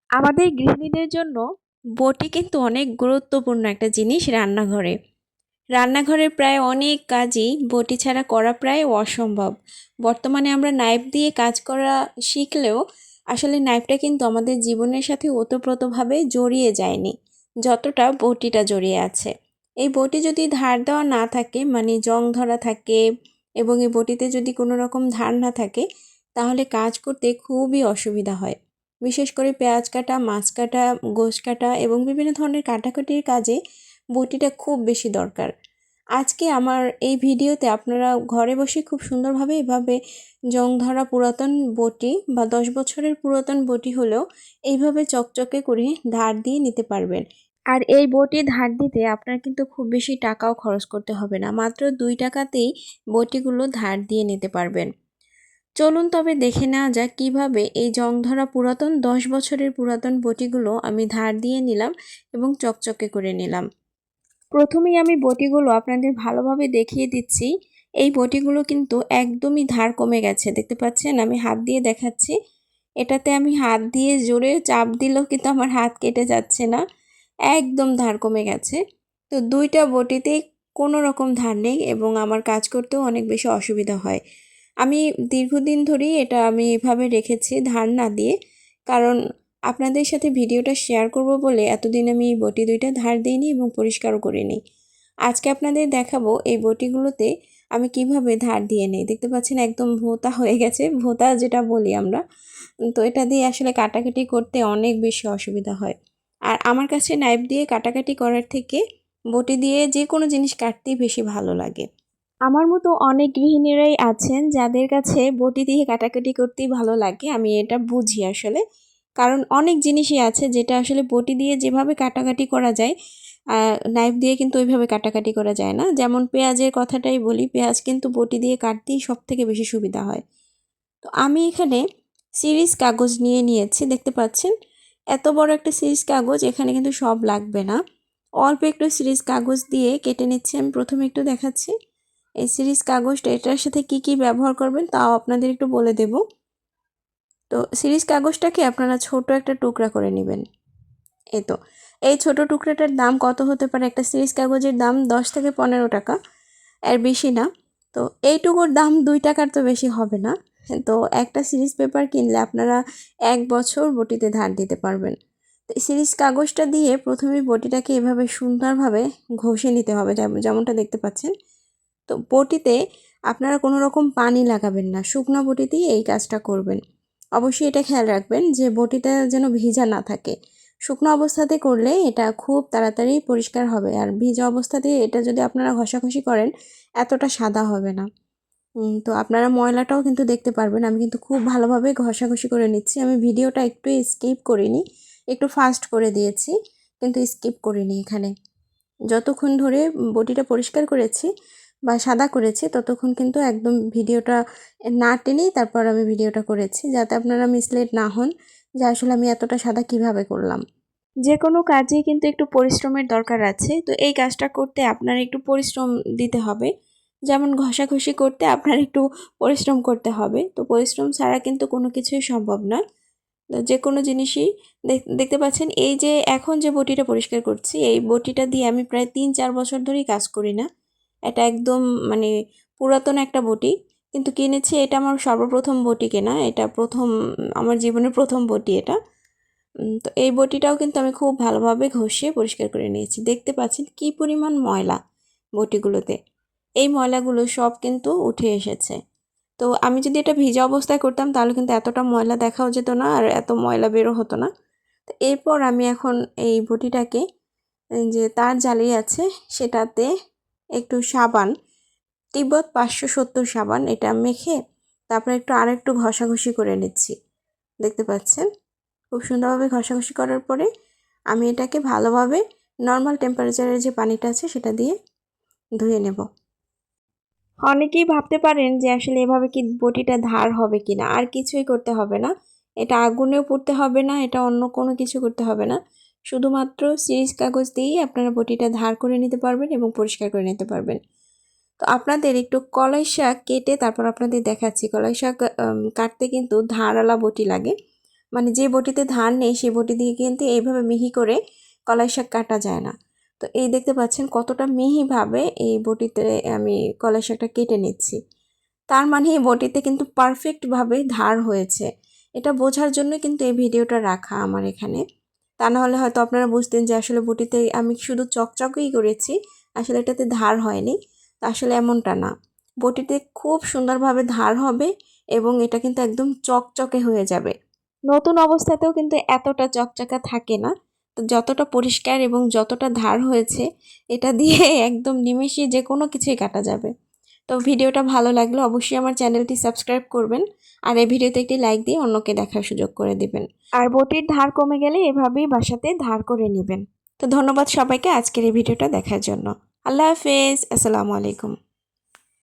আমাদের গৃহিণীদের জন্য বটি কিন্তু অনেক গুরুত্বপূর্ণ একটা জিনিস রান্নাঘরে। রান্নাঘরের প্রায় অনেক কাজই বটি ছাড়া করা প্রায় অসম্ভব। বর্তমানে আমরা নাইফ দিয়ে কাজ করা শিখলেও আসলে নাইফটা কিন্তু আমাদের জীবনের সাথে ওতপ্রোতভাবে জড়িয়ে যায়নি, যতটা বটিটা জড়িয়ে আছে। এই বটি যদি ধার দেওয়া না থাকে, মানে জং ধরা থাকে, এবং এই বটিতে যদি কোনো রকম ধার না থাকে, তাহলে কাজ করতে খুবই অসুবিধা হয়। বিশেষ করে পেঁয়াজ কাটা, মাছ কাটা, গোশ কাটা এবং বিভিন্ন ধরনের কাটাকুটির কাজে বটিটা খুব বেশি দরকার। আজকে আমার এই ভিডিওতে আপনারা ঘরে বসে খুব সুন্দরভাবে এভাবে জং ধরা পুরাতন বটি বা 10 বছরের পুরাতন বটি হলেও এইভাবে চকচকে করে ধার দিয়ে নিতে পারবেন। আর এই বটি ধার দিতে আপনার কিন্তু খুব বেশি টাকাও খরচ করতে হবে না, মাত্র 2 টাকাতেই বটিগুলো ধার দিয়ে নিতে পারবেন। চলুন তবে দেখে নেওয়া যাক কীভাবে এই জং ধরা পুরাতন 10 বছরের পুরাতন বটিগুলো আমি ধার দিয়ে নিলাম এবং চকচকে করে নিলাম। প্রথমেই আমি বটিগুলো আপনাদের ভালোভাবে দেখিয়ে দিচ্ছি। এই বটিগুলো কিন্তু একদমই ধার কমে গেছে, দেখতে পাচ্ছেন? আমি হাত দিয়ে দেখাচ্ছি। এটাতে আমি হাত দিয়ে জোরে চাপ দিলেও কিন্তু আমার হাত কেটে যাচ্ছে না, একদম ধার কমে গেছে। তো 2টা বটিতেই কোনো রকম ধার নেই এবং আমার কাজ করতেও অনেক বেশি অসুবিধা হয়। আমি দীর্ঘদিন ধরেই এটা আমি এভাবে রেখেছি ধার না দিয়ে, কারণ আপনাদের সাথে ভিডিওটা শেয়ার করব বলে এতদিন আমি এই বটি 2টা ধার দিইনি এবং পরিষ্কারও করিনি। আজকে আপনাদের দেখাবো এই বটিগুলোতে আমি কিভাবে ধার দিয়ে নেই। দেখতে পাচ্ছেন একদম ভোঁতা হয়ে গেছে, ভোঁতা যেটা বলি আমরা। তো এটা দিয়ে আসলে কাটাকাটি করতে অনেক বেশি অসুবিধা হয়। আর আমার কাছে নাইফ দিয়ে কাটাকাটি করার থেকে বটি দিয়ে যে কোনো জিনিস কাটতেই বেশি ভালো লাগে। আমার মতো অনেক গৃহিণীরাই আছেন যাদের কাছে বটি দিয়ে কাটাকাটি করতেই ভালো লাগে, আমি এটা বুঝি আসলে। কারণ অনেক জিনিসই আছে যেটা আসলে বটি দিয়ে যেভাবে কাটাকাটি করা যায়, নাইফ দিয়ে কিন্তু ওইভাবে কাটাকাটি করা যায় না। যেমন পেঁয়াজের কথাটাই বলি, পেঁয়াজ কিন্তু বটি দিয়ে কাটতেই সবথেকে বেশি সুবিধা হয়। তো আমি এখানে সিরিজ কাগজ নিয়ে নিয়েছি, দেখতে পাচ্ছেন এত বড় একটা সিরিজ কাগজ, এখানে কিন্তু সব লাগবে না। অল্প একটু সিরিজ কাগজ দিয়ে কেটে নিচ্ছি। আমি প্রথমে একটু দেখাচ্ছি এই সিরিজ কাগজটা, এটার সাথে কি কি ব্যবহার করবেন তাও আপনাদের একটু বলে দেব। তো সিরিজ কাগজটাকে আপনারা ছোট একটা টুকরা করে নেবেন। তো এই ছোট টুকরাটার দাম কত হতে পারে? একটা সিরিজ কাগজের দাম 10 থেকে 15 টাকা, এর বেশি না। তো এইটুকুর দাম 2 টাকার তো বেশি হবে না। তো একটা সিরিজ পেপার কিনলে আপনারা 1 বছর বটিতে ধার দিতে পারবেন। তো এই সিরিজ কাগজটা দিয়ে প্রথমে বটিটাকে এভাবে সুন্দরভাবে ঘষে নিতে হবে, যেমনটা দেখতে পাচ্ছেন। তো বটিতে আপনারা কোনো রকম পানি লাগাবেন না, শুকনো বটিতেই এই কাজটা করবেন। অবশ্যই এটা খেয়াল রাখবেন যে বটিটা যেন ভিজা না থাকে। শুকনো অবস্থাতে করলে এটা খুব তাড়াতাড়ি পরিষ্কার হবে, আর ভিজা অবস্থাতে এটা যদি আপনারা ঘষাঘষি করেন এতটা সাদা হবে না। তো আপনারা ময়লাটাও কিন্তু দেখতে পারবেন। আমি কিন্তু খুব ভালোভাবে ঘষাঘষি করে নিচ্ছি। আমি ভিডিওটা একটু স্কিপ করিনি, একটু ফাস্ট করে দিয়েছি, কিন্তু স্কিপ করিনি এখানে। যতক্ষণ ধরে বটিটা পরিষ্কার করেছি বা সাদা করেছি ততক্ষণ কিন্তু একদম ভিডিওটা না টেনেই তারপর আমি ভিডিওটা করেছি, যাতে আপনারা মিসলেড না হন যে আসলে আমি এতটা সাদা কিভাবে করলাম। যে কোনো কাজেই কিন্তু একটু পরিশ্রমের দরকার আছে। তো এই কাজটা করতে আপনার একটু পরিশ্রম দিতে হবে। যেমন ঘষাঘষি করতে আপনার একটু পরিশ্রম করতে হবে। তো পরিশ্রম ছাড়া কিন্তু কোনো কিছুই সম্ভব না। যে কোনো জিনিসই দেখতে পাচ্ছেন এই যে এখন যে বটিটা পরিষ্কার করছি, এই বটিটা দিয়ে আমি প্রায় 3-4 বছর ধরেই কাজ করি না। এটা একদম মানে পুরাতন একটা বটি, কিন্তু কিনেছি, এটা আমার সর্বপ্রথম বটি কেনা। এটা আমার জীবনের প্রথম বটি এটা। তো এই বটিটাও কিন্তু আমি খুব ভালোভাবে ঘষে পরিষ্কার করে নিয়েছি। দেখতে পাচ্ছেন কি পরিমাণ ময়লা বটিগুলোতে। এই ময়লাগুলো সব কিন্তু উঠে এসেছে। তো আমি যদি এটা ভিজা অবস্থায় করতাম তাহলে কিন্তু এতটা ময়লা দেখাও যেত না, আর এত ময়লা বেরো হতো না। তো এরপর আমি এখন এই বটিটাকে যে তার জ্বালিয়ে আছে সেটাতে একটু সাবান, তিব্বত 570 সাবান, এটা মেখে তারপরে আরেকটু ঘষাঘষি করে নিচ্ছি। দেখতে পাচ্ছেন খুব সুন্দরভাবে ঘষাঘষি করার পরে আমি এটাকে ভালোভাবে নর্মাল টেম্পারেচারের যে পানিটা আছে সেটা দিয়ে ধুয়ে নেব। অনেকেই ভাবতে পারেন যে আসলে এভাবে কি বটিটা ধার হবে কিনা। আর কিছুই করতে হবে না, এটা আগুনেও পুড়তে হবে না, এটা অন্য কোনো কিছু করতে হবে না। শুধুমাত্র সিরিজ কাগজ দিয়েই আপনারা বটিটা ধার করে নিতে পারবেন এবং পরিষ্কার করে নিতে পারবেন। তো আপনাদের একটু কলাই শাক কেটে তারপর আপনাদের দেখাচ্ছি। কলাই শাক কাটতে কিন্তু ধারালা বটি লাগে। মানে যে বটিতে ধার নেই সেই বটি দিয়ে কিন্তু এইভাবে মিহি করে কলাই শাক কাটা যায় না। তো এই দেখতে পাচ্ছেন কতটা মিহিভাবে এই বটিতে আমি কলাই শাকটা কেটে নিচ্ছি। তার মানে এই বটিতে কিন্তু পারফেক্টভাবে ধার হয়েছে। এটা বোঝার জন্য কিন্তু এই ভিডিওটা রাখা আমার এখানে। তা না হলে হয়তো আপনারা বুঝতেন যে আসলে বটিতে আমি শুধু চকচকেই করেছি, আসলে এটাতে ধার হয়নি। তা আসলে এমনটা না, বটিতে খুব সুন্দরভাবে ধার হবে এবং এটা কিন্তু একদম চকচকে হয়ে যাবে। নতুন অবস্থাতেও কিন্তু এতটা চকচকা থাকে না। তো যতটা পরিষ্কার এবং যতটা ধার হয়েছে এটা দিয়ে একদম নিমেষে যে কোনো কিছুই কাটা যাবে। তো ভিডিওটা ভালো লাগলে অবশ্যই আমার চ্যানেলটি সাবস্ক্রাইব করবেন আর এই ভিডিওতে একটি লাইক দিয়ে অন্যকে দেখার সুযোগ করে দিবেন। আর বটির ধার কমে গেলে এভাবেই বাসাতে ধার করে নেবেন। তো ধন্যবাদ সবাইকে আজকের এই ভিডিওটা দেখার জন্য। আল্লাহ হাফেজ, আসসালামু আলাইকুম।